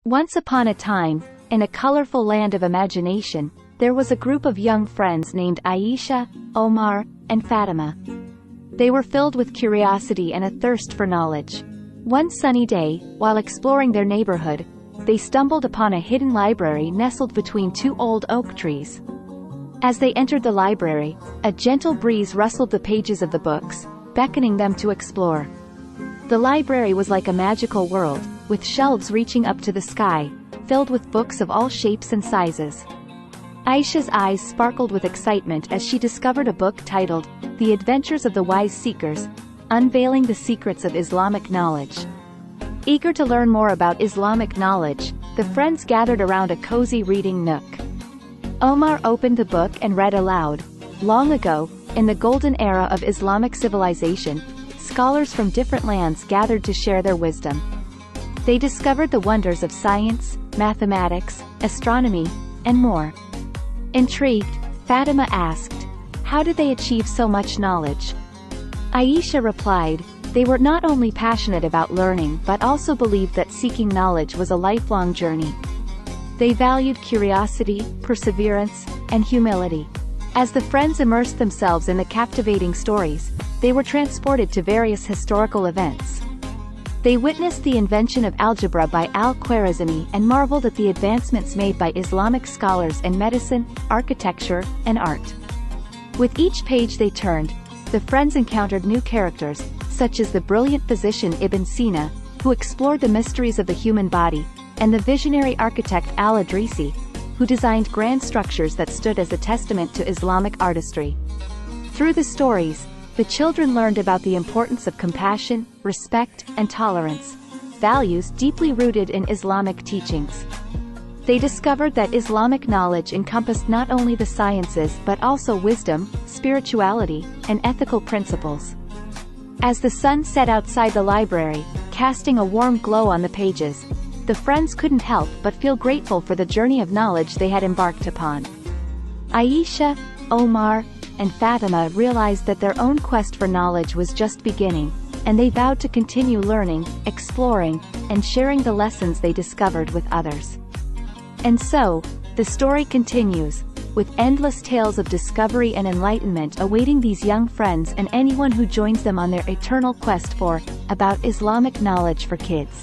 Once upon a time, in a colorful land of imagination, there was a group of young friends named Aisha, Omar, and Fatima. They were filled with curiosity and a thirst for knowledge. One sunny day, while exploring their neighborhood, they stumbled upon a hidden library nestled between two old oak trees. As they entered the library, a gentle breeze rustled the pages of the books, beckoning them to explore. The library was like a magical world, with shelves reaching up to the sky, filled with books of all shapes and sizes. Aisha's eyes sparkled with excitement as she discovered a book titled, The Adventures of the Wise Seekers, Unveiling the Secrets of Islamic Knowledge. Eager to learn more about Islamic knowledge, the friends gathered around a cozy reading nook. Omar opened the book and read aloud. Long ago, in the golden era of Islamic civilization, scholars from different lands gathered to share their wisdom. They discovered the wonders of science, mathematics, astronomy, and more. Intrigued, Fatima asked, "How did they achieve so much knowledge?" Aisha replied, "They were not only passionate about learning but also believed that seeking knowledge was a lifelong journey. They valued curiosity, perseverance, and humility." As the friends immersed themselves in the captivating stories, they were transported to various historical events. They witnessed the invention of algebra by al-Khwarizmi and marveled at the advancements made by Islamic scholars in medicine, architecture, and art. With each page they turned, the friends encountered new characters, such as the brilliant physician Ibn Sina, who explored the mysteries of the human body, and the visionary architect al-Idrisi, who designed grand structures that stood as a testament to Islamic artistry. Through the stories, the children learned about the importance of compassion, respect, and tolerance, values deeply rooted in Islamic teachings. They discovered that Islamic knowledge encompassed not only the sciences but also wisdom, spirituality, and ethical principles. As the sun set outside the library, casting a warm glow on the pages, the friends couldn't help but feel grateful for the journey of knowledge they had embarked upon. Aisha, Omar, and Fatima realized that their own quest for knowledge was just beginning, and they vowed to continue learning, exploring, and sharing the lessons they discovered with others. And so, the story continues, with endless tales of discovery and enlightenment awaiting these young friends and anyone who joins them on their eternal quest for, about Islamic knowledge for kids.